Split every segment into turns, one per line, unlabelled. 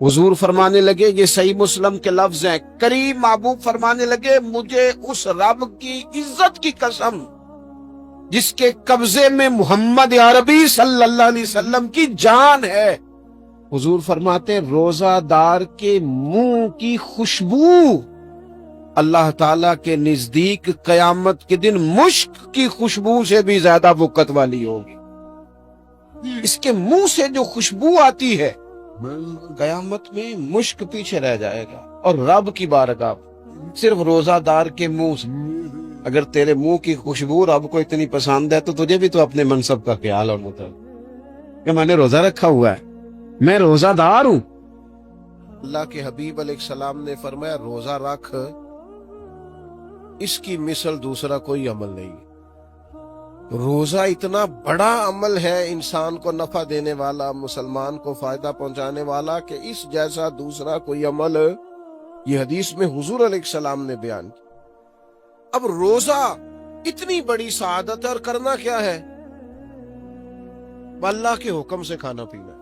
حضور فرمانے لگے، یہ صحیح مسلم کے لفظ ہیں، کریم محبوب فرمانے لگے مجھے اس رب کی عزت کی قسم جس کے قبضے میں محمد عربی صلی اللہ علیہ وسلم کی جان ہے، حضور فرماتے ہیں روزہ دار کے منہ کی خوشبو اللہ تعالیٰ کے نزدیک قیامت کے دن مشک کی خوشبو سے بھی زیادہ وقت والی ہوگی۔ اس کے منہ سے جو خوشبو آتی ہے قیامت میں مشک پیچھے رہ جائے گا، اور رب کی بارگاہ صرف روزہ دار کے منہ سے۔ اگر تیرے منہ کی خوشبو رب کو اتنی پسند ہے تو تجھے بھی تو اپنے منصب کا خیال اور مطلب کہ میں نے روزہ رکھا ہوا ہے، میں روزہ دار ہوں۔ اللہ کے حبیب علیہ السلام نے فرمایا روزہ رکھ، اس کی مثل دوسرا کوئی عمل نہیں۔ روزہ اتنا بڑا عمل ہے انسان کو نفع دینے والا، مسلمان کو فائدہ پہنچانے والا، کہ اس جیسا دوسرا کوئی عمل یہ حدیث میں حضور علیہ السلام نے بیان کیا۔ اب روزہ اتنی بڑی سعادت ہے، اور کرنا کیا ہے؟ اللہ کے حکم سے کھانا پینا،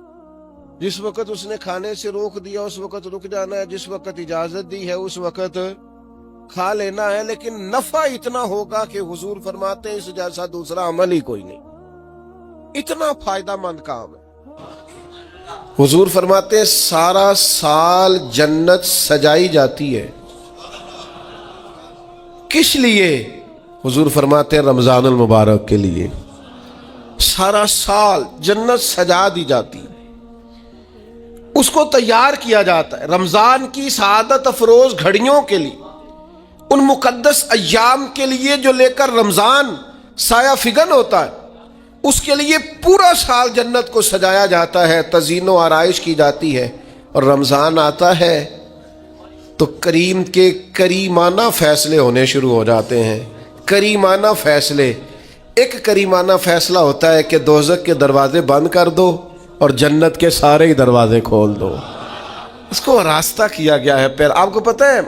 جس وقت اس نے کھانے سے روک دیا اس وقت رک جانا ہے، جس وقت اجازت دی ہے اس وقت کھا لینا ہے، لیکن نفع اتنا ہوگا کہ حضور فرماتے ہیں اس جیسا دوسرا عمل ہی کوئی نہیں، اتنا فائدہ مند کام ہے۔ حضور فرماتے ہیں سارا سال جنت سجائی جاتی ہے، کس لیے؟ حضور فرماتے ہیں رمضان المبارک کے لیے سارا سال جنت سجا دی جاتی ہے، اس کو تیار کیا جاتا ہے رمضان کی سعادت افروز گھڑیوں کے لیے، ان مقدس ایام کے لیے جو لے کر رمضان سایہ فگن ہوتا ہے، اس کے لیے پورا سال جنت کو سجایا جاتا ہے، تزئین و آرائش کی جاتی ہے، اور رمضان آتا ہے تو کریم کے کریمانہ فیصلے ہونے شروع ہو جاتے ہیں۔ کریمانہ فیصلے، ایک کریمانہ فیصلہ ہوتا ہے کہ دوزخ کے دروازے بند کر دو اور جنت کے سارے ہی دروازے کھول دو، اس کو راستہ کیا گیا ہے۔ پھر آپ کو پتہ ہے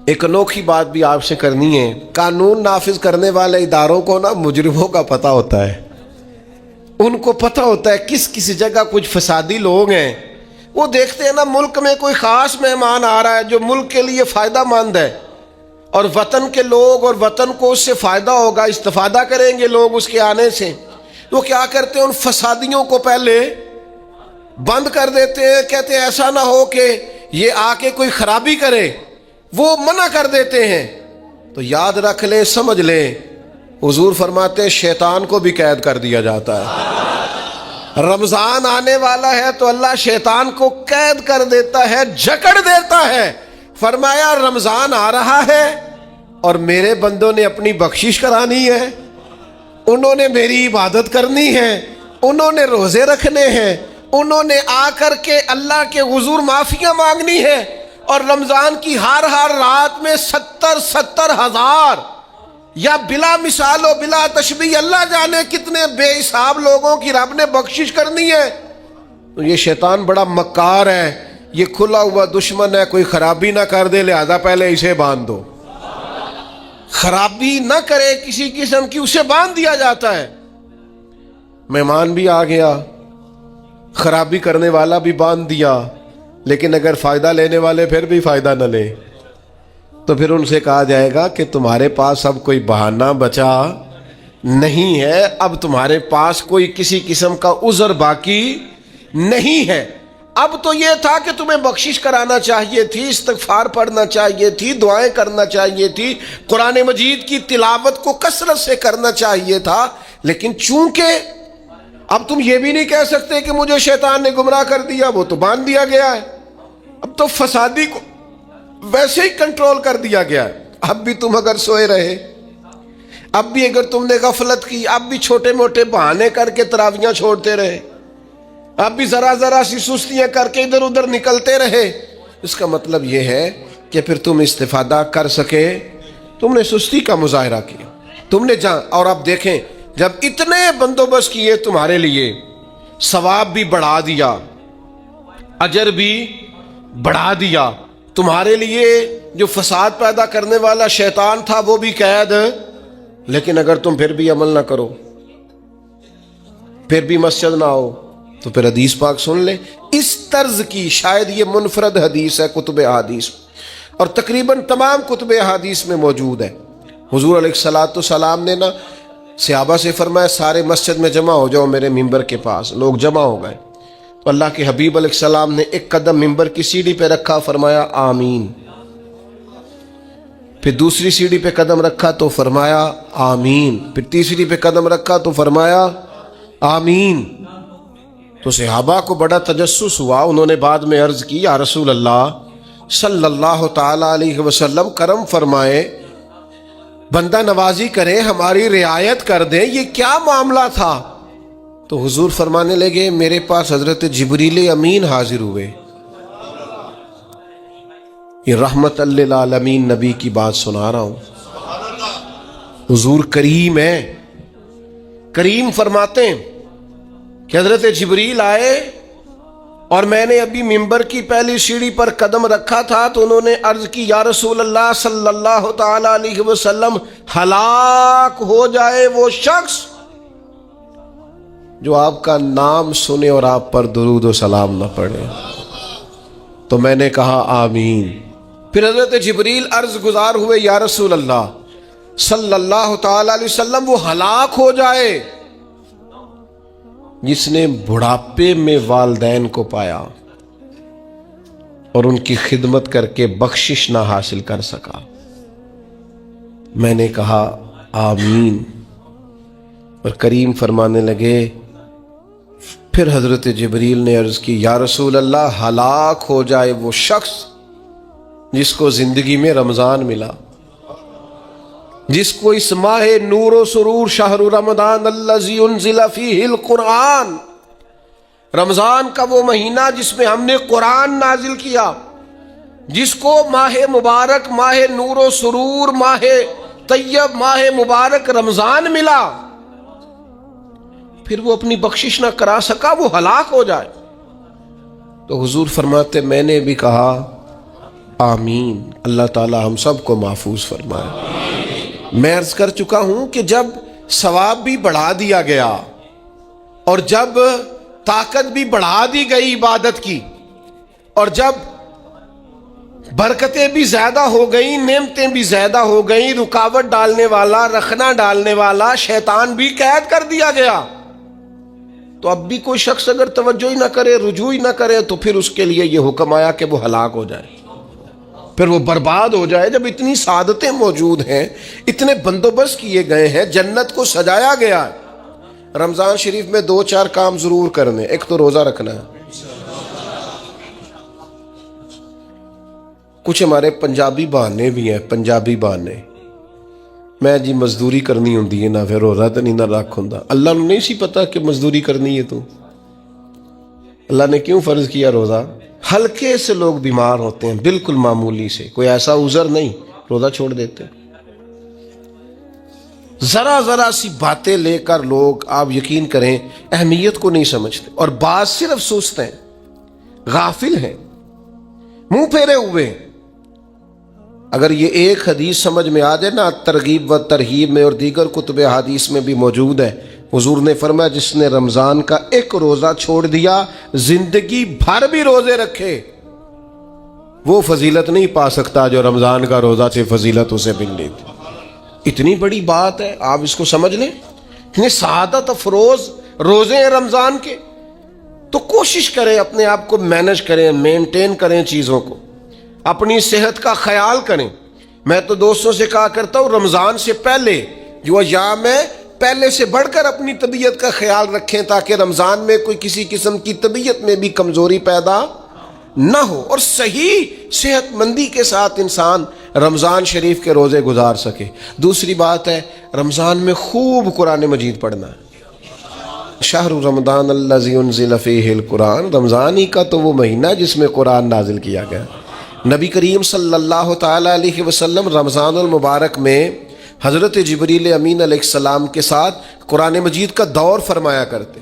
ایک انوکھی بات بھی آپ سے کرنی ہے، قانون نافذ کرنے والے اداروں کو نا مجرموں کا پتہ ہوتا ہے، ان کو پتہ ہوتا ہے کس جگہ کچھ فسادی لوگ ہیں، وہ دیکھتے ہیں نا ملک میں کوئی خاص مہمان آ رہا ہے جو ملک کے لیے فائدہ مند ہے، اور وطن کے لوگ اور وطن کو اس سے فائدہ ہوگا، استفادہ کریں گے لوگ اس کے آنے سے، وہ کیا کرتے ہیں ان فسادیوں کو پہلے بند کر دیتے ہیں، کہتے ہیں ایسا نہ ہو کہ یہ آ کے کوئی خرابی کرے، وہ منع کر دیتے ہیں۔ تو یاد رکھ لیں، سمجھ لیں، حضور فرماتے ہیں شیطان کو بھی قید کر دیا جاتا ہے۔ رمضان آنے والا ہے تو اللہ شیطان کو قید کر دیتا ہے، جکڑ دیتا ہے۔ فرمایا رمضان آ رہا ہے اور میرے بندوں نے اپنی بخشش کرانی ہے، انہوں نے میری عبادت کرنی ہے، انہوں نے روزے رکھنے ہیں، انہوں نے آ کر کے اللہ کے حضور معافیاں مانگنی ہے، اور رمضان کی ہر رات میں 70 ہزار یا بلا مثال و بلا تشبیہ اللہ جانے کتنے بے حساب لوگوں کی رب نے بخشش کرنی ہے۔ تو یہ شیطان بڑا مکار ہے، یہ کھلا ہوا دشمن ہے، کوئی خرابی نہ کر دے لہذا پہلے اسے باندھ دو، خرابی نہ کرے کسی قسم کی اسے باندھ دیا جاتا ہے۔ مہمان بھی آ گیا، خرابی کرنے والا بھی باندھ دیا، لیکن اگر فائدہ لینے والے پھر بھی فائدہ نہ لے تو پھر ان سے کہا جائے گا کہ تمہارے پاس اب کوئی بہانہ بچا نہیں ہے، اب تمہارے پاس کوئی کسی قسم کا عذر باقی نہیں ہے۔ اب تو یہ تھا کہ تمہیں بخشش کرانا چاہیے تھی، استغفار پڑھنا چاہیے تھی، دعائیں کرنا چاہیے تھی، قرآن مجید کی تلاوت کو کثرت سے کرنا چاہیے تھا، لیکن چونکہ اب تم یہ بھی نہیں کہہ سکتے کہ مجھے شیطان نے گمراہ کر دیا، وہ تو باندھ دیا گیا ہے، اب تو فسادی کو ویسے ہی کنٹرول کر دیا گیا ہے۔ اب بھی تم اگر سوئے رہے، اب بھی اگر تم نے غفلت کی، اب بھی چھوٹے موٹے بہانے کر کے تراویحاں چھوڑتے رہے، اب بھی ذرا سی سستیاں کر کے ادھر ادھر نکلتے رہے، اس کا مطلب یہ ہے کہ پھر تم استفادہ کر سکے، تم نے سستی کا مظاہرہ کیا، تم نے اور اب دیکھیں جب اتنے بندوبست کیے تمہارے لیے، ثواب بھی بڑھا دیا، اجر بھی بڑھا دیا، تمہارے لیے جو فساد پیدا کرنے والا شیطان تھا وہ بھی قید، لیکن اگر تم پھر بھی عمل نہ کرو، پھر بھی مسجد نہ آؤ، تو پھر حدیث پاک سن لیں اس طرز کی. شاید یہ منفرد حدیث ہے کتب احادیث، اور تقریباً تمام کتب احادیث میں موجود ہے. حضور علیہ الصلوۃ والسلام نے نا صحابہ سے فرمایا سارے مسجد میں جمع ہو جاؤ میرے ممبر کے پاس. لوگ جمع ہو گئے تو اللہ کے حبیب علیہ السلام نے ایک قدم ممبر کی سیڑھی پہ رکھا، فرمایا آمین. پھر دوسری سیڑھی پہ قدم رکھا تو فرمایا آمین. پھر تیسری پہ قدم رکھا تو فرمایا آمین. تو صحابہ کو بڑا تجسس ہوا. انہوں نے بعد میں عرض کی یا رسول اللہ صلی اللہ تعالی علیہ وسلم کرم فرمائے، بندہ نوازی کریں، ہماری رعایت کر دیں، یہ کیا معاملہ تھا؟ تو حضور فرمانے لگے میرے پاس حضرت جبریل امین حاضر ہوئے. یہ رحمت للعالمین نبی کی بات سنا رہا ہوں. حضور کریم ہے. کریم فرماتے ہیں کہ حضرت جبریل آئے اور میں نے ابھی ممبر کی پہلی سیڑھی پر قدم رکھا تھا تو انہوں نے عرض کی یا رسول اللہ صلی اللہ تعالی علیہ وسلم ہلاک ہو جائے وہ شخص جو آپ کا نام سنے اور آپ پر درود و سلام نہ پڑھے. تو میں نے کہا آمین. پھر حضرت جبریل عرض گزار ہوئے یا رسول اللہ صلی اللہ تعالی علیہ وسلم وہ ہلاک ہو جائے جس نے بڑھاپے میں والدین کو پایا اور ان کی خدمت کر کے بخشش نہ حاصل کر سکا. میں نے کہا آمین. اور کریم فرمانے لگے پھر حضرت جبریل نے عرض کی یا رسول اللہ ہلاک ہو جائے وہ شخص جس کو زندگی میں رمضان ملا، جس کو اس ماہ نور و سرور شہر رمضان الذی انزل فیہ القرآن، رمضان کا وہ مہینہ جس میں ہم نے قرآن نازل کیا، جس کو ماہ مبارک، ماہ نور و سرور، ماہ طیب، ماہ مبارک رمضان ملا، پھر وہ اپنی بخشش نہ کرا سکا، وہ ہلاک ہو جائے. تو حضور فرماتے میں نے بھی کہا آمین. اللہ تعالی ہم سب کو محفوظ فرمائے. میں عرض کر چکا ہوں کہ جب ثواب بھی بڑھا دیا گیا اور جب طاقت بھی بڑھا دی گئی عبادت کی اور جب برکتیں بھی زیادہ ہو گئیں، نعمتیں بھی زیادہ ہو گئیں، رکاوٹ ڈالنے والا، رخنا ڈالنے والا شیطان بھی قید کر دیا گیا، تو اب بھی کوئی شخص اگر توجہ ہی نہ کرے، رجوع ہی نہ کرے، تو پھر اس کے لیے یہ حکم آیا کہ وہ ہلاک ہو جائے، پھر وہ برباد ہو جائے. جب اتنی سعادتیں موجود ہیں، اتنے بندوبست کیے گئے ہیں، جنت کو سجایا گیا ہے. رمضان شریف میں 2-4 کام ضرور کرنے. ایک تو روزہ رکھنا ہے. کچھ ہمارے پنجابی بہانے بھی ہیں، پنجابی بہانے، میں جی مزدوری کرنی ہوندی ہے نا پھر روزہ تو نہیں نہ رکھ ہوندا. اللہ نے نہیں سی پتا کہ مزدوری کرنی ہے تو اللہ نے کیوں فرض کیا روزہ؟ ہلکے سے لوگ بیمار ہوتے ہیں، بالکل معمولی سے، کوئی ایسا عذر نہیں، روزہ چھوڑ دیتے. ذرا سی باتیں لے کر لوگ، آپ یقین کریں، اہمیت کو نہیں سمجھتے اور بعض صرف سوچتے ہیں، غافل ہیں، منہ پھیرے ہوئے. اگر یہ ایک حدیث سمجھ میں آ جائے نا، ترغیب و ترہیب میں اور دیگر کتب حدیث میں بھی موجود ہے، حضور نے فرمایا جس نے رمضان کا ایک روزہ چھوڑ دیا، زندگی بھر بھی روزے رکھے، وہ فضیلت نہیں پا سکتا جو رمضان کا روزہ سے فضیلت اسے ملنی تھی. اتنی بڑی بات ہے، آپ اس کو سمجھ لیں. اتنے سعادت افروز روزے ہیں رمضان کے. تو کوشش کریں اپنے آپ کو مینج کریں، مینٹین کریں چیزوں کو، اپنی صحت کا خیال کریں. میں تو دوستوں سے کہا کرتا ہوں رمضان سے پہلے جو ایام ہے پہلے سے بڑھ کر اپنی طبیعت کا خیال رکھیں تاکہ رمضان میں کوئی کسی قسم کی طبیعت میں بھی کمزوری پیدا نہ ہو اور صحیح صحت مندی کے ساتھ انسان رمضان شریف کے روزے گزار سکے. دوسری بات ہے رمضان میں خوب قرآن مجید پڑھنا ہے. شہر رمضان الذی انزل فیہ القرآن، رمضان ہی کا تو وہ مہینہ جس میں قرآن نازل کیا گیا. نبی کریم صلی اللہ تعالی علیہ وسلم رمضان المبارک میں حضرت جبریل امین علیہ السلام کے ساتھ قرآن مجید کا دور فرمایا کرتے.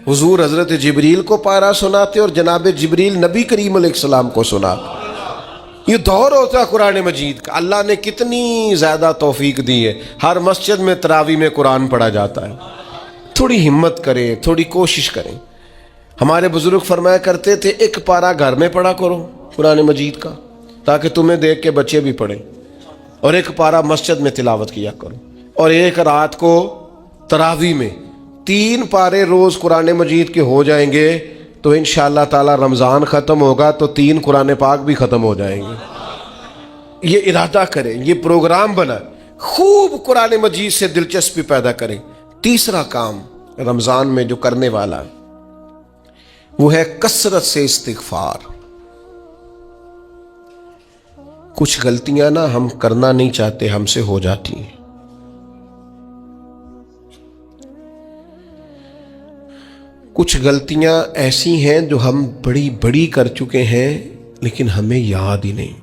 حضور حضرت جبریل کو پارا سناتے اور جناب جبریل نبی کریم علیہ السلام کو سناتے. یہ دور ہوتا ہے قرآن مجید کا. اللہ نے کتنی زیادہ توفیق دی ہے، ہر مسجد میں تراویح میں قرآن پڑھا جاتا ہے. تھوڑی ہمت کریں، تھوڑی کوشش کریں. ہمارے بزرگ فرمایا کرتے تھے ایک پارہ گھر میں پڑھا کرو قرآن مجید کا، تاکہ تمہیں دیکھ کے بچے بھی پڑھیں، اور ایک پارہ مسجد میں تلاوت کیا کرو، اور ایک رات کو تراویح میں 3 پارے روز قرآن مجید کے ہو جائیں گے تو انشاءاللہ تعالی رمضان ختم ہوگا تو 3 قرآن پاک بھی ختم ہو جائیں گے۔ یہ ارادہ کریں، یہ پروگرام بنا، خوب قرآن مجید سے دلچسپی پیدا کریں۔ تیسرا کام رمضان میں جو کرنے والا ہے وہ ہے کثرت سے استغفار۔ کچھ غلطیاں نا ہم کرنا نہیں چاہتے، ہم سے ہو جاتی ہیں۔ کچھ غلطیاں ایسی ہیں جو ہم بڑی بڑی کر چکے ہیں لیکن ہمیں یاد ہی نہیں،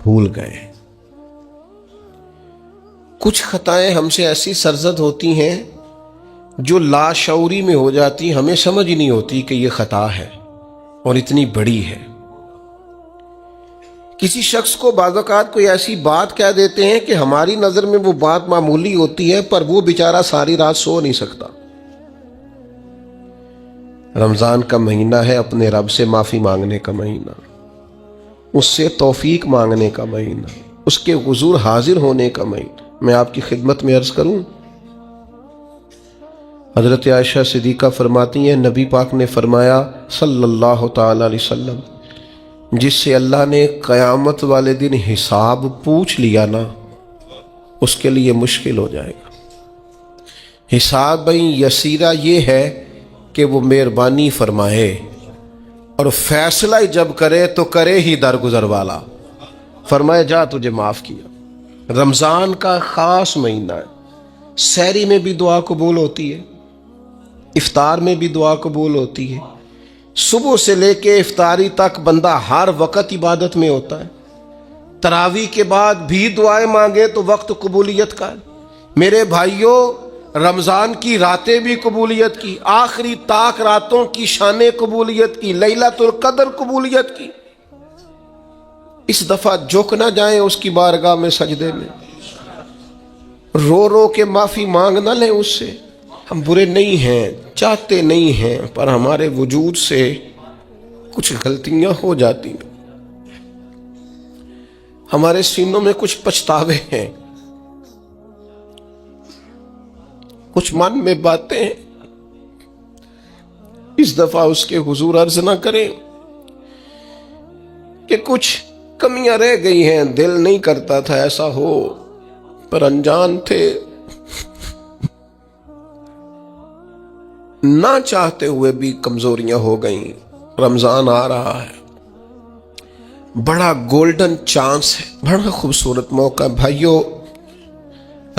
بھول گئے۔ کچھ خطائیں ہم سے ایسی سرزد ہوتی ہیں جو لاشعوری میں ہو جاتی، ہمیں سمجھ ہی نہیں ہوتی کہ یہ خطا ہے اور اتنی بڑی ہے۔ کسی شخص کو بعض اوقات کوئی ایسی بات کہہ دیتے ہیں کہ ہماری نظر میں وہ بات معمولی ہوتی ہے، پر وہ بیچارہ ساری رات سو نہیں سکتا۔ رمضان کا مہینہ ہے اپنے رب سے معافی مانگنے کا مہینہ، اس سے توفیق مانگنے کا مہینہ، اس کے حضور حاضر ہونے کا مہینہ۔ میں آپ کی خدمت میں عرض کروں، حضرت عائشہ صدیقہ فرماتی ہیں نبی پاک نے فرمایا صلی اللہ تعالی علیہ وسلم، جس سے اللہ نے قیامت والے دن حساب پوچھ لیا نا اس کے لیے مشکل ہو جائے گا۔ حساب بھئی یسیرہ یہ ہے کہ وہ مہربانی فرمائے اور فیصلہ جب کرے تو کرے ہی درگزر والا، فرمائے جا تجھے معاف کیا۔ رمضان کا خاص مہینہ ہے، سحری میں بھی دعا قبول ہوتی ہے، افطار میں بھی دعا قبول ہوتی ہے، صبح سے لے کے افطاری تک بندہ ہر وقت عبادت میں ہوتا ہے۔ تراویح کے بعد بھی دعائیں مانگے تو وقت قبولیت کا ہے۔ میرے بھائیوں، رمضان کی راتیں بھی قبولیت کی، آخری طاق راتوں کی شان قبولیت کی، لیلۃ القدر قبولیت کی۔ اس دفعہ جھک نہ جائیں اس کی بارگاہ میں سجدے میں، رو رو کے معافی مانگ نہ لیں اس سے۔ ہم برے نہیں ہیں، چاہتے نہیں ہیں، پر ہمارے وجود سے کچھ غلطیاں ہو جاتی ہیں، ہمارے سینوں میں کچھ پچھتاوے ہیں، کچھ من میں باتیں ہیں۔ اس دفعہ اس کے حضور عرض نہ کریں کہ کچھ کمیاں رہ گئی ہیں، دل نہیں کرتا تھا ایسا ہو، پر انجان تھے، نہ چاہتے ہوئے بھی کمزوریاں ہو گئیں۔ رمضان آ رہا ہے، بڑا گولڈن چانس ہے، بڑا خوبصورت موقع۔ بھائیو،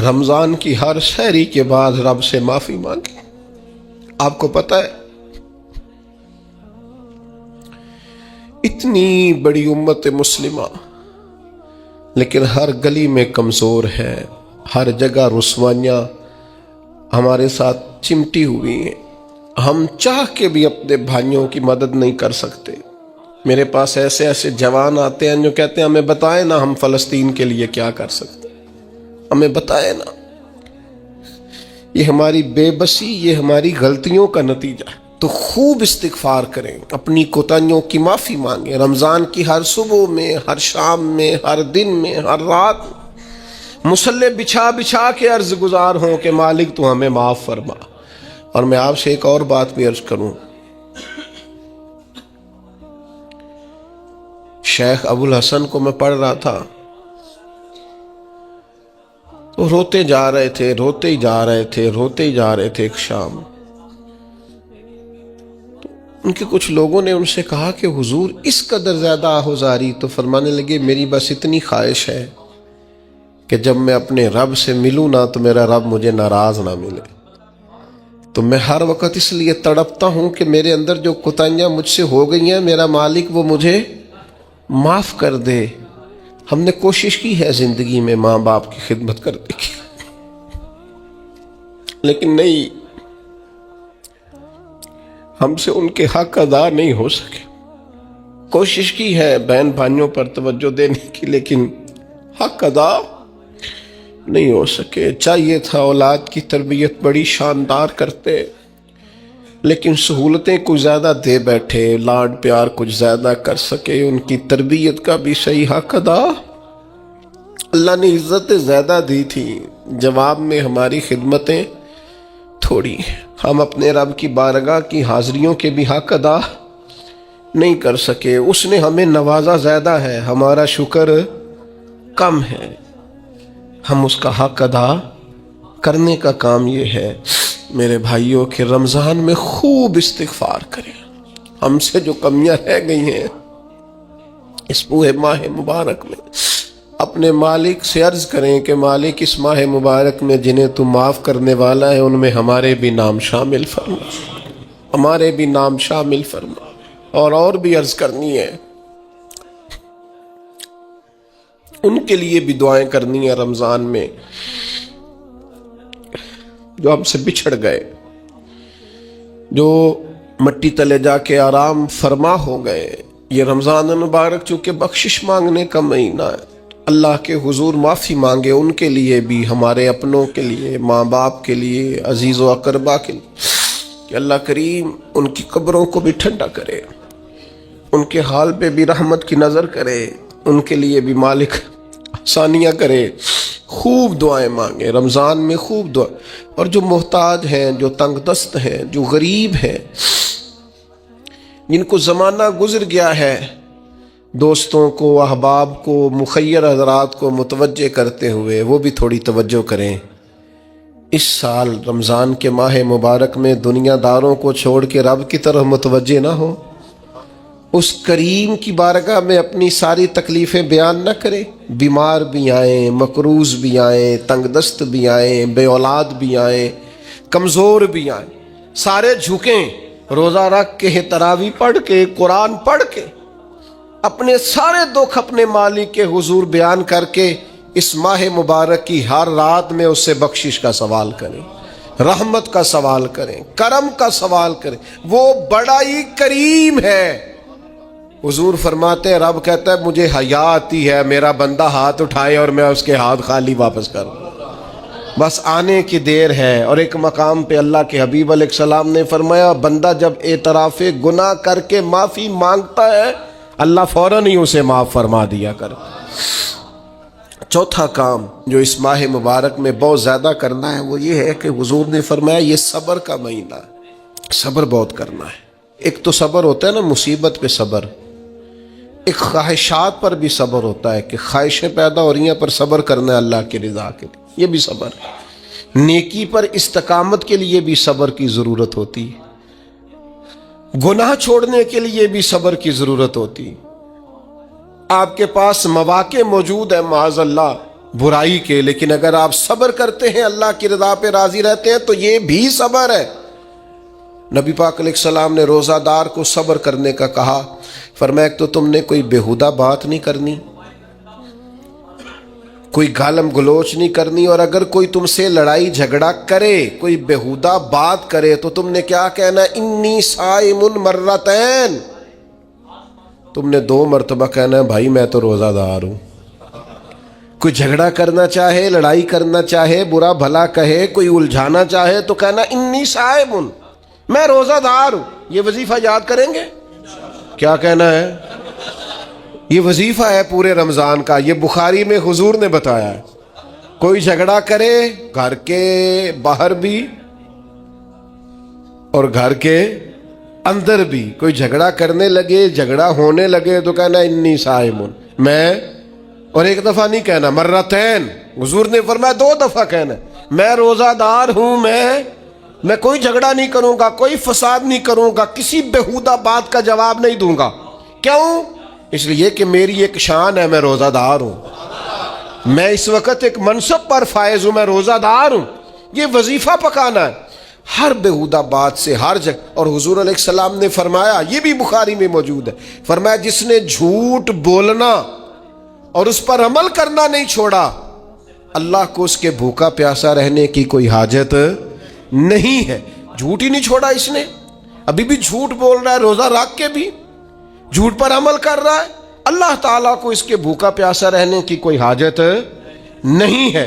رمضان کی ہر سحری کے بعد رب سے معافی مانگے۔ آپ کو پتہ ہے اتنی بڑی امت مسلمہ لیکن ہر گلی میں کمزور ہے، ہر جگہ رسوائیاں ہمارے ساتھ چمٹی ہوئی ہیں، ہم چاہ کے بھی اپنے بھائیوں کی مدد نہیں کر سکتے۔ میرے پاس ایسے ایسے جوان آتے ہیں جو کہتے ہیں ہمیں بتائیں نا ہم فلسطین کے لیے کیا کر سکتے، ہمیں بتائیں نا۔ یہ ہماری بے بسی، یہ ہماری غلطیوں کا نتیجہ ہے۔ تو خوب استغفار کریں، اپنی کوتاہیوں کی معافی مانگیں۔ رمضان کی ہر صبح میں، ہر شام میں، ہر دن میں، ہر رات مصلی بچھا بچھا کے عرض گزار ہوں کہ مالک تو ہمیں معاف فرما۔ اور میں آپ سے ایک اور بات بھی عرض کروں، شیخ ابو الحسن کو میں پڑھ رہا تھا تو روتے جا رہے تھے، روتے ہی جا رہے تھے، روتے ہی جا رہے تھے۔ ایک شام ان کے کچھ لوگوں نے ان سے کہا کہ حضور اس قدر زیادہ آہوزاری، تو فرمانے لگے میری بس اتنی خواہش ہے کہ جب میں اپنے رب سے ملوں نا تو میرا رب مجھے ناراض نہ ملے۔ تو میں ہر وقت اس لیے تڑپتا ہوں کہ میرے اندر جو کوتاہیاں مجھ سے ہو گئی ہیں میرا مالک وہ مجھے معاف کر دے۔ ہم نے کوشش کی ہے زندگی میں ماں باپ کی خدمت کرنے کی، لیکن نہیں، ہم سے ان کے حق ادا نہیں ہو سکے۔ کوشش کی ہے بہن بھائیوں پر توجہ دینے کی، لیکن حق ادا نہیں ہو سکے۔ چاہیے تھا اولاد کی تربیت بڑی شاندار کرتے، لیکن سہولتیں کچھ زیادہ دے بیٹھے، لاڈ پیار کچھ زیادہ کر سکے، ان کی تربیت کا بھی صحیح حق ادا۔ اللہ نے عزتیں زیادہ دی تھی، جواب میں ہماری خدمتیں تھوڑی، ہم اپنے رب کی بارگاہ کی حاضریوں کے بھی حق ادا نہیں کر سکے۔ اس نے ہمیں نوازا زیادہ ہے، ہمارا شکر کم ہے، ہم اس کا حق ادا کرنے کا کام یہ ہے۔ میرے بھائیوں کہ رمضان میں خوب استغفار کریں، ہم سے جو کمیاں رہ گئی ہیں اس پورے ماہ مبارک میں، اپنے مالک سے عرض کریں کہ مالک اس ماہ مبارک میں جنہیں تو معاف کرنے والا ہے ان میں ہمارے بھی نام شامل فرما، ہمارے بھی نام شامل فرما۔ اور بھی عرض کرنی ہے، ان کے لیے بھی دعائیں کرنی ہے رمضان میں جو ہم سے بچھڑ گئے، جو مٹی تلے جا کے آرام فرما ہو گئے۔ یہ رمضان المبارک چونکہ بخشش مانگنے کا مہینہ ہے، اللہ کے حضور معافی مانگے ان کے لیے بھی، ہمارے اپنوں کے لیے، ماں باپ کے لیے، عزیز و اقربا کے لیے، کہ اللہ کریم ان کی قبروں کو بھی ٹھنڈا کرے، ان کے حال پہ بھی رحمت کی نظر کرے، ان کے لیے بھی مالک آسانیاں کرے۔ خوب دعائیں مانگے رمضان میں، خوب دعا۔ اور جو محتاج ہیں، جو تنگ دست ہیں، جو غریب ہیں، جن کو زمانہ گزر گیا ہے، دوستوں کو، احباب کو، مخیر حضرات کو متوجہ کرتے ہوئے وہ بھی تھوڑی توجہ کریں۔ اس سال رمضان کے ماہ مبارک میں دنیا داروں کو چھوڑ کے رب کی طرف متوجہ نہ ہو، اس کریم کی بارگاہ میں اپنی ساری تکلیفیں بیان نہ کرے۔ بیمار بھی آئیں، مقروض بھی آئیں، تنگ دست بھی آئیں، بے اولاد بھی آئیں، کمزور بھی آئیں، سارے جھکیں، روزہ رکھ کے، تراویح پڑھ کے، قرآن پڑھ کے، اپنے سارے دکھ اپنے مالک کے حضور بیان کر کے اس ماہ مبارک کی ہر رات میں اس سے بخشش کا سوال کریں، رحمت کا سوال کریں، کرم کا سوال کریں۔ وہ بڑا ہی کریم ہے۔ حضور فرماتے ہیں، رب کہتا ہے مجھے حیا آتی ہے میرا بندہ ہاتھ اٹھائے اور میں اس کے ہاتھ خالی واپس کروں، بس آنے کی دیر ہے۔ اور ایک مقام پہ اللہ کے حبیب علیہ السلام نے فرمایا، بندہ جب اعتراف گناہ کر کے معافی مانگتا ہے اللہ فوراً ہی اسے معاف فرما دیا کر۔ چوتھا کام جو اس ماہ مبارک میں بہت زیادہ کرنا ہے وہ یہ ہے کہ حضور نے فرمایا یہ صبر کا مہینہ ہے، صبر بہت کرنا ہے۔ ایک تو صبر ہوتا ہے نا مصیبت پہ صبر، ایک خواہشات پر بھی صبر ہوتا ہے کہ خواہشیں پیدا ہو رہی ہیں پر صبر کرنا ہے اللہ کی رضا کے لیے، یہ بھی صبر ہے۔ نیکی پر استقامت کے لیے بھی صبر کی ضرورت ہوتی ہے، گناہ چھوڑنے کے لیے بھی صبر کی ضرورت ہوتی۔ آپ کے پاس مواقع موجود ہیں معاذ اللہ برائی کے، لیکن اگر آپ صبر کرتے ہیں اللہ کی رضا پہ راضی رہتے ہیں تو یہ بھی صبر ہے۔ نبی پاک علیہ السلام نے روزہ دار کو صبر کرنے کا کہا، فرمایا تو تم نے کوئی بےہودہ بات نہیں کرنی، کوئی گالم گلوچ نہیں کرنی، اور اگر کوئی تم سے لڑائی جھگڑا کرے، کوئی بےہودہ بات کرے تو تم نے کیا کہنا، انی صائم مرتین، تم نے 2 مرتبہ کہنا ہے بھائی میں تو روزہ دار ہوں۔ کوئی جھگڑا کرنا چاہے، لڑائی کرنا چاہے، برا بھلا کہے، کوئی الجھانا چاہے تو کہنا انی صائم، میں روزہ دار ہوں۔ یہ وظیفہ یاد کریں گے؟ کیا کہنا ہے؟ یہ وظیفہ ہے پورے رمضان کا، یہ بخاری میں حضور نے بتایا ہے۔ کوئی جھگڑا کرے گھر کے باہر بھی اور گھر کے اندر بھی، کوئی جھگڑا کرنے لگے، جھگڑا ہونے لگے تو کہنا انی صائم، میں، اور 1 دفعہ نہیں کہنا، مرتین، حضور نے فرمایا 2 دفعہ کہنا میں روزہ دار ہوں، میں کوئی جھگڑا نہیں کروں گا، کوئی فساد نہیں کروں گا، کسی بےہودہ بات کا جواب نہیں دوں گا۔ کیوں؟ اس لیے کہ میری ایک شان ہے، میں روزہ دار ہوں، میں اس وقت ایک منصب پر فائز ہوں، میں روزہ دار ہوں۔ یہ وظیفہ پکانا ہے ہر بےہودہ بات سے، ہر جگہ۔ اور حضور علیہ السلام نے فرمایا، یہ بھی بخاری میں موجود ہے، فرمایا جس نے جھوٹ بولنا اور اس پر عمل کرنا نہیں چھوڑا، اللہ کو اس کے بھوکا پیاسا رہنے کی کوئی حاجت نہیں ہے۔ جھوٹ ہی نہیں چھوڑا اس نے، ابھی بھی جھوٹ بول رہا ہے، روزہ رکھ کے بھی جھوٹ پر عمل کر رہا ہے، اللہ تعالیٰ کو اس کے بھوکا پیاسا رہنے کی کوئی حاجت نہیں ہے۔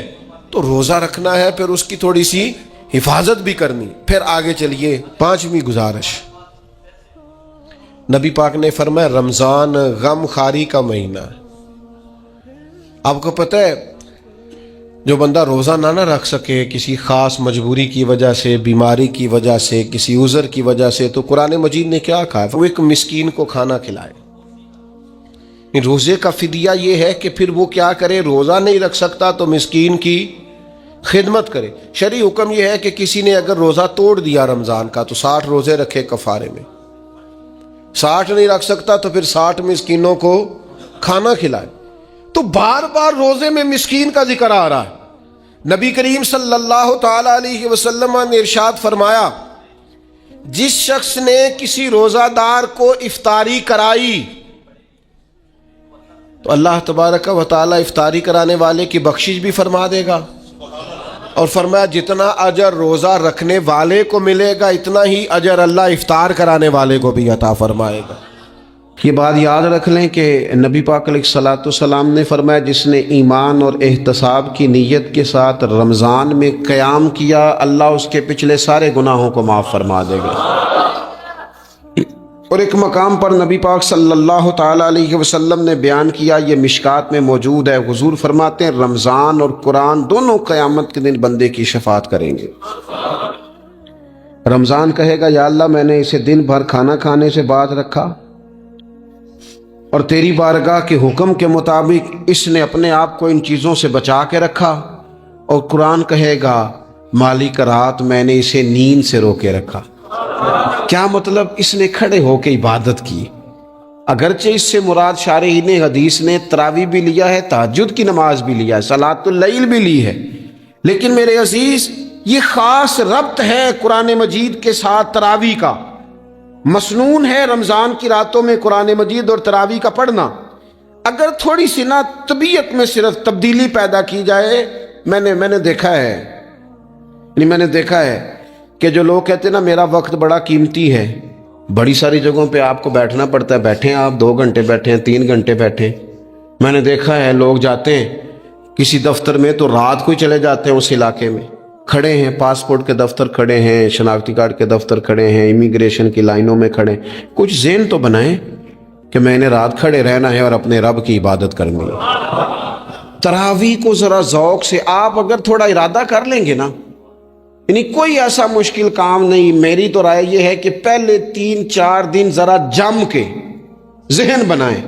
تو روزہ رکھنا ہے، پھر اس کی تھوڑی سی حفاظت بھی کرنی. پھر آگے چلیے 5ویں گزارش. نبی پاک نے فرمایا رمضان غم خاری کا مہینہ ہے. آپ کو پتہ ہے جو بندہ روزہ نہ رکھ سکے کسی خاص مجبوری کی وجہ سے، بیماری کی وجہ سے، کسی عذر کی وجہ سے، تو قرآن مجید نے کیا کہا؟ وہ ایک مسکین کو کھانا کھلائے. روزے کا فدیہ یہ ہے کہ پھر وہ کیا کرے؟ روزہ نہیں رکھ سکتا تو مسکین کی خدمت کرے. شرعی حکم یہ ہے کہ کسی نے اگر روزہ توڑ دیا رمضان کا تو 60 روزے رکھے کفارے میں. 60 نہیں رکھ سکتا تو پھر 60 مسکینوں کو کھانا کھلائے. تو بار بار روزے میں مسکین کا ذکر آ رہا ہے. نبی کریم صلی اللہ تعالی علیہ وسلم نے ارشاد فرمایا جس شخص نے کسی روزہ دار کو افطاری کرائی تو اللہ تبارک و تعالی افطاری کرانے والے کی بخشش بھی فرما دے گا، اور فرمایا جتنا اجر روزہ رکھنے والے کو ملے گا اتنا ہی اجر اللہ افطار کرانے والے کو بھی عطا فرمائے گا. یہ بات یاد رکھ لیں کہ نبی پاک علیہ الصلوۃ والسلام نے فرمایا جس نے ایمان اور احتساب کی نیت کے ساتھ رمضان میں قیام کیا اللہ اس کے پچھلے سارے گناہوں کو معاف فرما دے گا. اور ایک مقام پر نبی پاک صلی اللہ تعالی علیہ وسلم نے بیان کیا، یہ مشکات میں موجود ہے. حضور فرماتے ہیں رمضان اور قرآن دونوں قیامت کے دن بندے کی شفاعت کریں گے. رمضان کہے گا یا اللہ میں نے اسے دن بھر کھانا کھانے سے باز رکھا اور تیری بارگاہ کے حکم کے مطابق اس نے اپنے آپ کو ان چیزوں سے بچا کے رکھا. اور قرآن کہے گا مالک رات میں نے اسے نیند سے روکے رکھا. کیا مطلب؟ اس نے کھڑے ہو کے عبادت کی. اگرچہ اس سے مراد شارحین حدیث نے تراویح بھی لیا ہے، تہجد کی نماز بھی لیا ہے، صلاۃ اللیل بھی لی ہے، لیکن میرے عزیز یہ خاص ربط ہے قرآن مجید کے ساتھ تراویح کا. مسنون ہے رمضان کی راتوں میں قرآن مجید اور تراویح کا پڑھنا. اگر تھوڑی سی نا طبیعت میں صرف تبدیلی پیدا کی جائے، میں نے دیکھا ہے کہ جو لوگ کہتے ہیں نا میرا وقت بڑا قیمتی ہے، بڑی ساری جگہوں پہ آپ کو بیٹھنا پڑتا ہے، بیٹھیں آپ 2 گھنٹے بیٹھیں 3 گھنٹے بیٹھیں. میں نے دیکھا ہے لوگ جاتے ہیں کسی دفتر میں تو رات کو ہی چلے جاتے ہیں اس علاقے میں، کھڑے ہیں پاسپورٹ کے دفتر کھڑے ہیں، شناختی کارڈ کے دفتر کھڑے ہیں، امیگریشن کی لائنوں میں کھڑے. کچھ ذہن تو بنائیں کہ میں نے رات کھڑے رہنا ہے اور اپنے رب کی عبادت کرنی ہے. تراویح کو ذرا ذوق سے آپ اگر تھوڑا ارادہ کر لیں گے نا، یعنی کوئی ایسا مشکل کام نہیں. میری تو رائے یہ ہے کہ پہلے 3-4 دن ذرا جم کے ذہن بنائیں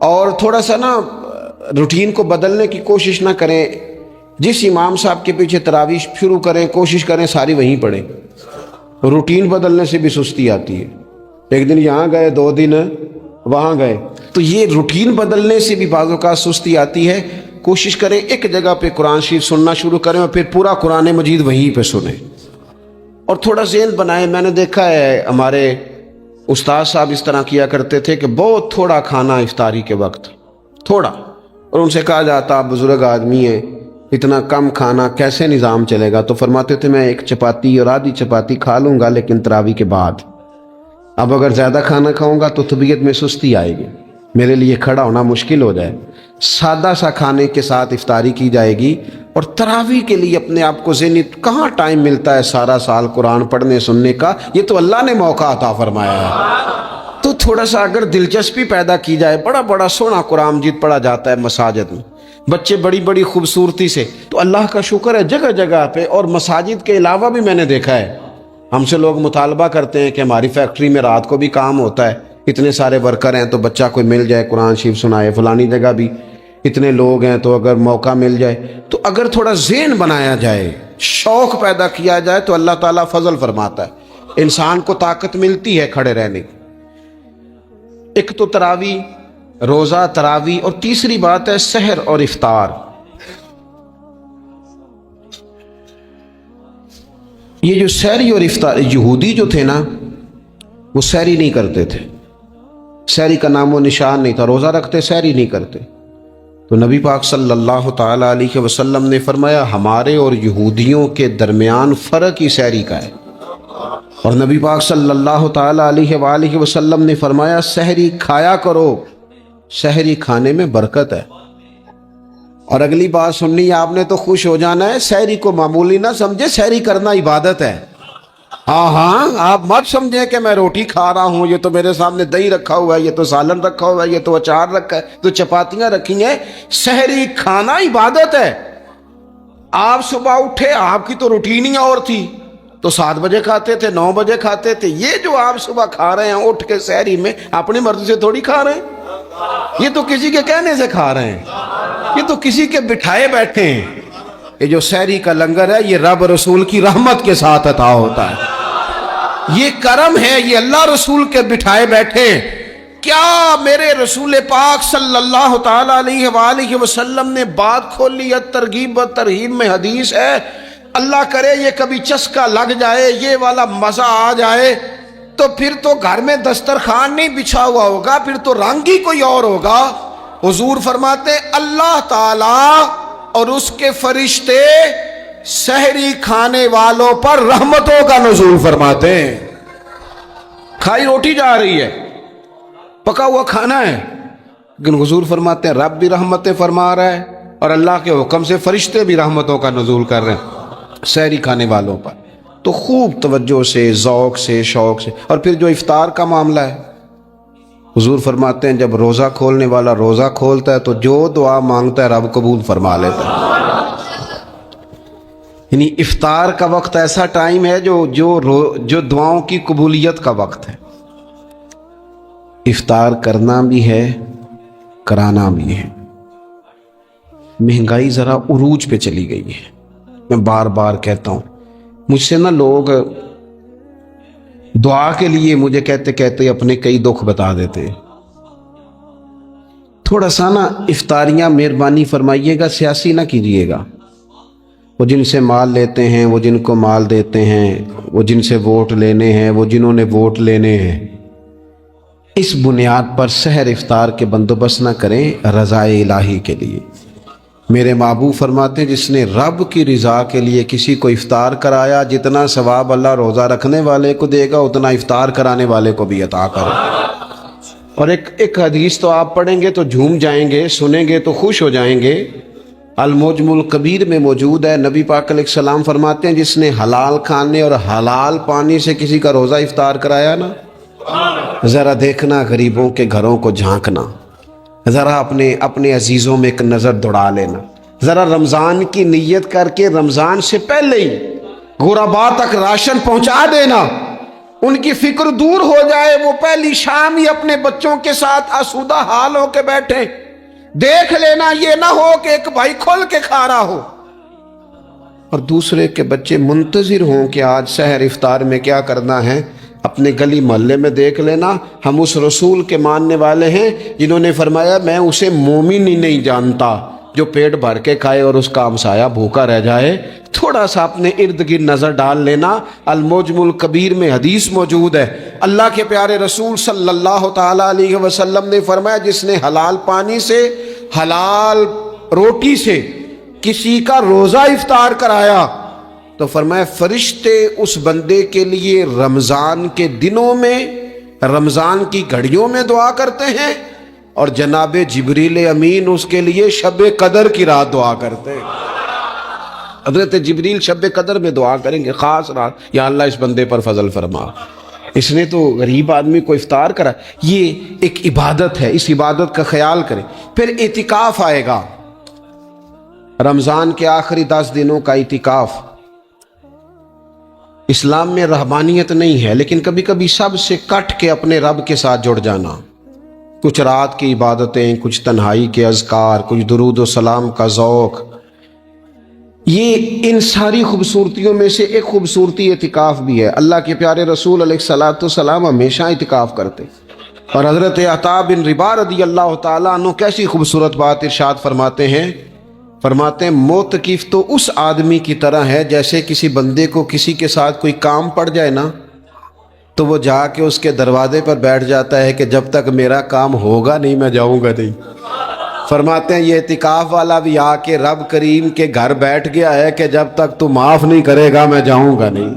اور تھوڑا سا نا روٹین کو بدلنے کی کوشش نہ کریں. جس امام صاحب کے پیچھے تراویح شروع کریں کوشش کریں ساری وہیں پڑھیں. روٹین بدلنے سے بھی سستی آتی ہے. ایک دن یہاں گئے 2 دن وہاں گئے، تو یہ روٹین بدلنے سے بھی بعض اوقات سستی آتی ہے. کوشش کریں ایک جگہ پہ قرآن شریف سننا شروع کریں اور پھر پورا قرآن مجید وہیں پہ سنیں اور تھوڑا ذہن بنائیں. میں نے دیکھا ہے ہمارے استاد صاحب اس طرح کیا کرتے تھے کہ بہت تھوڑا کھانا افطاری کے وقت، تھوڑا، اور ان سے کہا جاتا آپ بزرگ آدمی ہیں اتنا کم کھانا کیسے نظام چلے گا؟ تو فرماتے تھے میں 1 چپاتی اور آدھی چپاتی کھا لوں گا لیکن تراویح کے بعد. اب اگر زیادہ کھانا کھاؤں گا تو طبیعت میں سستی آئے گی، میرے لیے کھڑا ہونا مشکل ہو جائے. سادہ سا کھانے کے ساتھ افطاری کی جائے گی. اور تراویح کے لیے اپنے آپ کو ذہنی کہاں ٹائم ملتا ہے سارا سال قرآن پڑھنے سننے کا؟ یہ تو اللہ نے موقع عطا فرمایا ہے. تو تھوڑا سا اگر دلچسپی پیدا کی جائے، بڑا سونا قرآن مجید پڑھا جاتا ہے مساجد میں، بچے بڑی خوبصورتی سے، تو اللہ کا شکر ہے جگہ جگہ پہ. اور مساجد کے علاوہ بھی میں نے دیکھا ہے ہم سے لوگ مطالبہ کرتے ہیں کہ ہماری فیکٹری میں رات کو بھی کام ہوتا ہے، اتنے سارے ورکر ہیں تو بچہ کوئی مل جائے قرآن شریف سنائے، فلانی جگہ بھی اتنے لوگ ہیں تو اگر موقع مل جائے. تو اگر تھوڑا ذہن بنایا جائے، شوق پیدا کیا جائے تو اللہ تعالیٰ فضل فرماتا ہے، انسان کو طاقت ملتی ہے کھڑے رہنے کی. ایک تو تراویح، روزہ، تراویح، اور تیسری بات ہے سحر اور افطار. یہ جو سحری اور افطار، یہودی جو تھے نا وہ سحری نہیں کرتے تھے، سحری کا نام و نشان نہیں تھا، روزہ رکھتے سحری نہیں کرتے. تو نبی پاک صلی اللہ تعالی علیہ وسلم نے فرمایا ہمارے اور یہودیوں کے درمیان فرق ہی سحری کا ہے. اور نبی پاک صلی اللہ تعالی علیہ وآلہ وسلم نے فرمایا سحری کھایا کرو، سحری کھانے میں برکت ہے.
اور اگلی بات سننی ہے آپ نے تو خوش ہو جانا ہے، سحری کو معمولی نہ سمجھے، سحری کرنا عبادت ہے۔ ہاں آپ مت سمجھیں کہ میں روٹی کھا رہا ہوں، یہ تو میرے سامنے دہی رکھا ہوا ہے، یہ تو سالن رکھا ہوا ہے، یہ تو اچار رکھا ہے، تو چپاتیاں رکھی ہیں۔ سحری کھانا عبادت ہے۔ آپ صبح اٹھے، آپ کی تو روٹین ہی اور تھی، تو 7 بجے کھاتے تھے، 9 بجے کھاتے تھے۔ یہ جو آپ صبح کھا رہے ہیں اٹھ کے سحری میں، اپنی مرضی سے تھوڑی کھا رہے ہیں، یہ تو کسی کے کہنے سے کھا رہے ہیں، یہ تو کسی کے بٹھائے بیٹھے ہیں۔ یہ جو سحری کا لنگر ہے، یہ رب رسول کی رحمت کے ساتھ عطا ہوتا ہے، یہ کرم ہے، یہ اللہ رسول کے بٹھائے بیٹھے ہیں۔ کیا میرے رسول پاک صلی اللہ تعالی علیہ وآلہ وسلم نے بات کھولی ہے، ترغیب و ترہیب میں حدیث ہے، اللہ کرے یہ کبھی چسکا لگ جائے، یہ والا مزہ آ جائے، تو پھر تو گھر میں دسترخوان نہیں بچھا ہوا ہوگا، پھر تو رنگ ہی کوئی اور ہوگا۔ حضور فرماتے ہیں اللہ تعالی اور اس کے فرشتے سحری کھانے والوں پر رحمتوں کا نزول فرماتے ہیں۔ کھائی روٹی جا رہی ہے، پکا ہوا کھانا ہے، لیکن حضور فرماتے ہیں رب بھی رحمتیں فرما رہا ہے اور اللہ کے حکم سے فرشتے بھی رحمتوں کا نزول کر رہے ہیں سحری کھانے والوں پر۔ تو خوب توجہ سے، ذوق سے، شوق سے۔ اور پھر جو افطار کا معاملہ ہے، حضور فرماتے ہیں جب روزہ کھولنے والا روزہ کھولتا ہے تو جو دعا مانگتا ہے رب قبول فرما لیتا ہے۔ یعنی افطار کا وقت ایسا ٹائم ہے جو دعاؤں کی قبولیت کا وقت ہے۔ افطار کرنا بھی ہے، کرانا بھی ہے۔ مہنگائی ذرا عروج پہ چلی گئی ہے، میں بار بار کہتا ہوں، مجھ سے نا لوگ دعا کے لیے مجھے کہتے کہتے اپنے کئی دکھ بتا دیتے۔ تھوڑا سا نا افطاریاں مہربانی فرمائیے گا سیاسی نہ کیجیے گا۔ وہ جن سے مال لیتے ہیں، وہ جن کو مال دیتے ہیں، وہ جن سے ووٹ لینے ہیں، وہ جنہوں نے ووٹ لینے ہیں، اس بنیاد پر سحر افطار کے بندوبست نہ کریں رضا الہی کے لیے۔ میرے محبوب فرماتے ہیں جس نے رب کی رضا کے لیے کسی کو افطار کرایا، جتنا ثواب اللہ روزہ رکھنے والے کو دے گا اتنا افطار کرانے والے کو بھی عطا کرے۔ اور ایک حدیث تو آپ پڑھیں گے تو جھوم جائیں گے، سنیں گے تو خوش ہو جائیں گے، المعجم الکبیر میں موجود ہے۔ نبی پاک علیہ السلام فرماتے ہیں جس نے حلال کھانے اور حلال پانی سے کسی کا روزہ افطار کرایا نا، ذرا دیکھنا غریبوں کے گھروں کو جھانکنا، ذرا اپنے عزیزوں میں ایک نظر دوڑا لینا، ذرا رمضان کی نیت کر کے رمضان سے پہلے ہی غرباء تک راشن پہنچا دینا، ان کی فکر دور ہو جائے، وہ پہلی شام ہی اپنے بچوں کے ساتھ آسودہ حال ہو کے بیٹھیں۔ دیکھ لینا یہ نہ ہو کہ ایک بھائی کھل کے کھا رہا ہو اور دوسرے کے بچے منتظر ہوں کہ آج سحر افطار میں کیا کرنا ہے۔ اپنے گلی محلے میں دیکھ لینا، ہم اس رسول کے ماننے والے ہیں جنہوں نے فرمایا میں اسے مومن ہی نہیں جانتا جو پیٹ بھر کے کھائے اور اس کا ہمسایہ بھوکا رہ جائے۔ تھوڑا سا اپنے ارد گرد نظر ڈال لینا، المعجم الکبیر میں حدیث موجود ہے، اللہ کے پیارے رسول صلی اللہ تعالی علیہ وسلم نے فرمایا جس نے حلال پانی سے، حلال روٹی سے کسی کا روزہ افطار کرایا تو فرمایا فرشتے اس بندے کے لیے رمضان کے دنوں میں، رمضان کی گھڑیوں میں دعا کرتے ہیں، اور جناب جبریل امین اس کے لیے شب قدر کی رات دعا کرتے ہیں۔ حضرت جبریل شب قدر میں دعا کریں گے، خاص رات، یا اللہ اس بندے پر فضل فرما، اس نے تو غریب آدمی کو افطار کرا۔ یہ ایک عبادت ہے، اس عبادت کا خیال کریں۔ پھر اعتکاف آئے گا، رمضان کے آخری 10 دنوں کا اعتکاف۔ اسلام میں رہبانیت نہیں ہے، لیکن کبھی کبھی سب سے کٹ کے اپنے رب کے ساتھ جڑ جانا، کچھ رات کی عبادتیں، کچھ تنہائی کے اذکار، کچھ درود و سلام کا ذوق، یہ ان ساری خوبصورتیوں میں سے ایک خوبصورتی اعتکاف بھی ہے۔ اللہ کے پیارے رسول علیہ الصلوۃ والسلام ہمیشہ اعتکاف کرتے، اور حضرت عطا بن رباح رضی اللہ تعالیٰ عنہ کیسی خوبصورت بات ارشاد فرماتے ہیں، فرماتے ہیں معتکف تو اس آدمی کی طرح ہے جیسے کسی بندے کو کسی کے ساتھ کوئی کام پڑ جائے نا تو وہ جا کے اس کے دروازے پر بیٹھ جاتا ہے کہ جب تک میرا کام ہوگا نہیں میں جاؤں گا نہیں۔ فرماتے ہیں یہ اعتکاف والا بھی آ کے رب کریم کے گھر بیٹھ گیا ہے کہ جب تک تو معاف نہیں کرے گا میں جاؤں گا نہیں،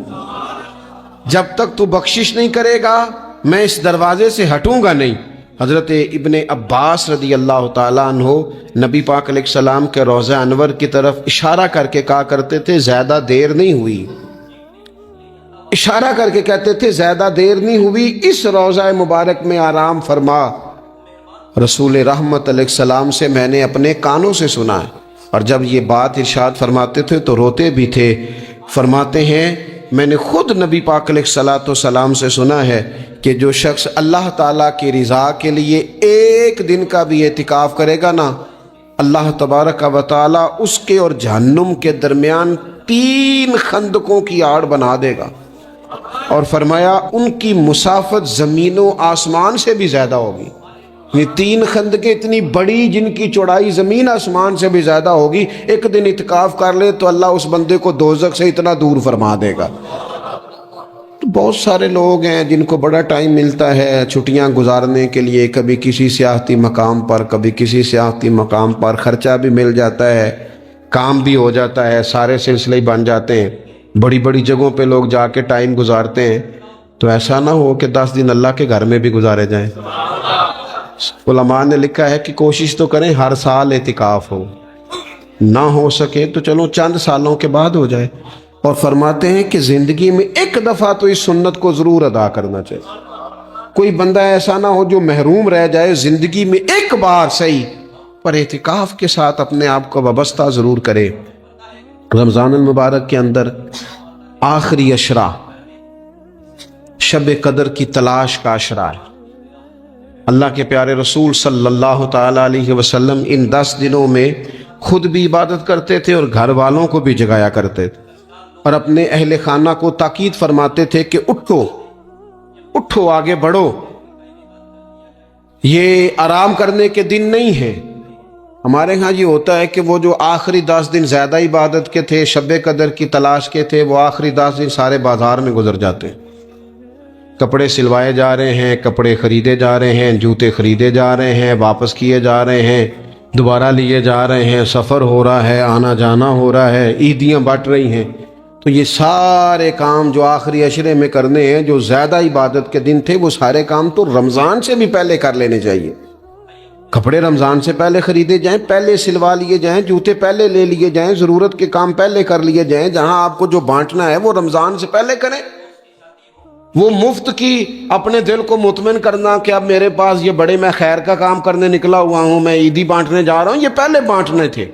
جب تک تو بخشش نہیں کرے گا میں اس دروازے سے ہٹوں گا نہیں۔ حضرت ابن عباس رضی اللہ تعالیٰ عنہ نبی پاک علیہ السلام کے روضہ انور کی طرف اشارہ کر کے کہا کرتے تھے زیادہ دیر نہیں ہوئی، اشارہ کر کے کہتے تھے زیادہ دیر نہیں ہوئی، اس روضہ مبارک میں آرام فرما۔ رسول رحمت علیہ السلام سے میں نے اپنے کانوں سے سنا ہے، اور جب یہ بات ارشاد فرماتے تھے تو روتے بھی تھے۔ فرماتے ہیں میں نے خود نبی پاک علیہ السلام سے سنا ہے کہ جو شخص اللہ تعالیٰ کی رضا کے لیے ایک دن کا بھی اعتکاف کرے گا نا، اللہ تبارک و تعالیٰ اس کے اور جہنم کے درمیان 3 خندقوں کی آڑ بنا دے گا، اور فرمایا ان کی مسافت زمین و آسمان سے بھی زیادہ ہوگی۔ یہ 3 خندقیں اتنی بڑی جن کی چوڑائی زمین آسمان سے بھی زیادہ ہوگی، ایک دن اعتکاف کر لے تو اللہ اس بندے کو دوزخ سے اتنا دور فرما دے گا۔ تو بہت سارے لوگ ہیں جن کو بڑا ٹائم ملتا ہے چھٹیاں گزارنے کے لیے، کبھی کسی سیاحتی مقام پر، کبھی کسی سیاحتی مقام پر، خرچہ بھی مل جاتا ہے، کام بھی ہو جاتا ہے، سارے سلسلے بن جاتے ہیں، بڑی بڑی جگہوں پہ لوگ جا کے ٹائم گزارتے ہیں۔ تو ایسا نہ ہو کہ 10 دن اللہ کے گھر میں بھی گزارے جائیں۔ علماء نے لکھا ہے کہ کوشش تو کریں ہر سال اعتکاف ہو، نہ ہو سکے تو چلو چند سالوں کے بعد ہو جائے۔ اور فرماتے ہیں کہ زندگی میں ایک دفعہ تو اس سنت کو ضرور ادا کرنا چاہیے۔ کوئی بندہ ایسا نہ ہو جو محروم رہ جائے، زندگی میں ایک بار صحیح پر اعتکاف کے ساتھ اپنے آپ کو وابستہ ضرور کرے۔ رمضان المبارک کے اندر آخری عشرہ شب قدر کی تلاش کا عشرہ ہے۔ اللہ کے پیارے رسول صلی اللہ تعالیٰ علیہ وسلم ان 10 دنوں میں خود بھی عبادت کرتے تھے اور گھر والوں کو بھی جگایا کرتے تھے، اور اپنے اہل خانہ کو تاکید فرماتے تھے کہ اٹھو اٹھو، آگے بڑھو، یہ آرام کرنے کے دن نہیں ہیں۔ ہمارے ہاں یہ ہوتا ہے کہ وہ جو آخری 10 دن زیادہ عبادت کے تھے، شب قدر کی تلاش کے تھے، وہ آخری 10 دن سارے بازار میں گزر جاتے ہیں، کپڑے سلوائے جا رہے ہیں، کپڑے خریدے جا رہے ہیں، جوتے خریدے جا رہے ہیں، واپس کیے جا رہے ہیں، دوبارہ لیے جا رہے ہیں، سفر ہو رہا ہے، آنا جانا ہو رہا ہے، عیدیاں بٹ رہی ہیں۔ تو یہ سارے کام جو آخری عشرے میں کرنے ہیں، جو زیادہ عبادت کے دن تھے، وہ سارے کام تو رمضان سے بھی پہلے کر لینے چاہیے۔ کپڑے رمضان سے پہلے خریدے جائیں، پہلے سلوا لیے جائیں، جوتے پہلے لے لیے جائیں، ضرورت کے کام پہلے کر لیے جائیں۔ جہاں آپ کو جو بانٹنا ہے وہ رمضان سے پہلے کریں۔ وہ مفت کی اپنے دل کو مطمئن کرنا کہ اب میرے پاس یہ بڑے، میں خیر کا کام کرنے نکلا ہوا ہوں، میں عیدی بانٹنے جا رہا ہوں، یہ پہلے بانٹنے تھے۔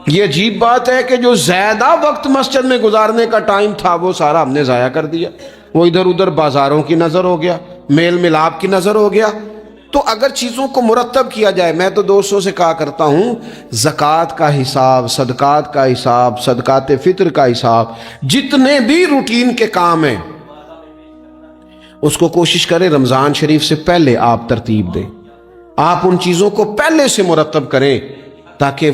یہ عجیب بات ہے کہ جو زیادہ وقت مسجد میں گزارنے کا ٹائم تھا وہ سارا ہم نے ضائع کر دیا۔ وہ ادھر ادھر بازاروں کی نظر ہو گیا، میل ملاپ کی نظر ہو گیا۔ تو اگر چیزوں کو مرتب کیا جائے، میں تو دوستوں سے کہا کرتا ہوں، زکوٰۃ کا حساب، صدقات کا حساب، صدقات فطر کا حساب، جتنے بھی روٹین کے کام ہیں اس کو کوشش کریں رمضان شریف سے پہلے آپ ترتیب دیں، آپ ان چیزوں کو پہلے سے مرتب کریں تاکہ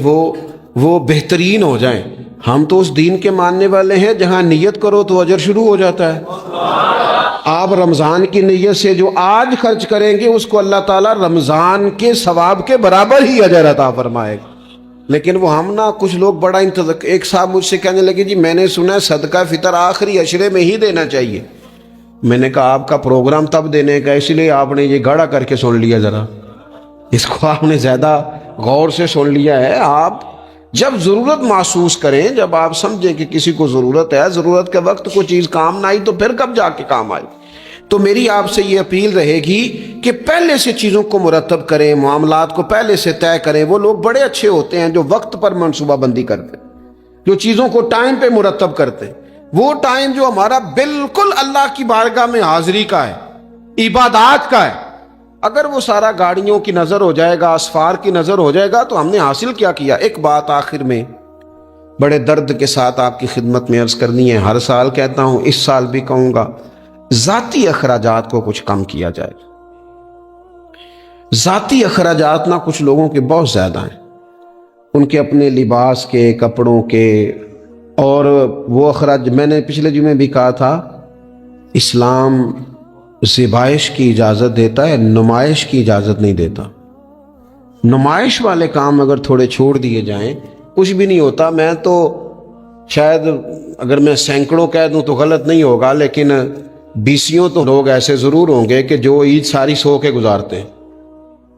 وہ بہترین ہو جائیں۔ ہم تو اس دین کے ماننے والے ہیں جہاں نیت کرو تو اجر شروع ہو جاتا ہے۔ آپ رمضان کی نیت سے جو آج خرچ کریں گے اس کو اللہ تعالیٰ رمضان کے ثواب کے برابر ہی اجر عطا فرمائے گا۔ لیکن وہ ہم نا کچھ لوگ بڑا ایک صاحب مجھ سے کہنے لگے جی میں نے سنا ہے صدقہ فطر آخری عشرے میں ہی دینا چاہیے۔ میں نے کہا آپ کا پروگرام تب دینے کا، اس لیے آپ نے یہ گاڑا کر کے سن لیا، ذرا اس کو آپ نے زیادہ غور سے سن لیا ہے۔ آپ جب ضرورت محسوس کریں، جب آپ سمجھیں کہ کسی کو ضرورت ہے، ضرورت کے وقت کوئی چیز کام نہ آئی تو پھر کب جا کے کام آئی۔ تو میری آپ سے یہ اپیل رہے گی کہ پہلے سے چیزوں کو مرتب کریں، معاملات کو پہلے سے طے کریں۔ وہ لوگ بڑے اچھے ہوتے ہیں جو وقت پر منصوبہ بندی کرتے ہیں، جو چیزوں کو ٹائم پہ مرتب کرتے ہیں۔ وہ ٹائم جو ہمارا بالکل اللہ کی بارگاہ میں حاضری کا ہے، عبادات کا ہے، اگر وہ سارا گاڑیوں کی نظر ہو جائے گا، اسفار کی نظر ہو جائے گا تو ہم نے حاصل کیا کیا۔ ایک بات آخر میں بڑے درد کے ساتھ آپ کی خدمت میں عرض کرنی ہے، ہر سال کہتا ہوں، اس سال بھی کہوں گا، ذاتی اخراجات کو کچھ کم کیا جائے۔ ذاتی اخراجات نہ کچھ لوگوں کے بہت زیادہ ہیں، ان کے اپنے لباس کے، کپڑوں کے، اور وہ اخراج میں نے پچھلے جمعے بھی کہا تھا، اسلام ذبائش کی اجازت دیتا ہے، نمائش کی اجازت نہیں دیتا۔ نمائش والے کام اگر تھوڑے چھوڑ دیے جائیں کچھ بھی نہیں ہوتا۔ میں تو شاید اگر میں سینکڑوں کہہ دوں تو غلط نہیں ہوگا، لیکن 20 تو لوگ ایسے ضرور ہوں گے کہ جو عید ساری سو کے گزارتے ہیں،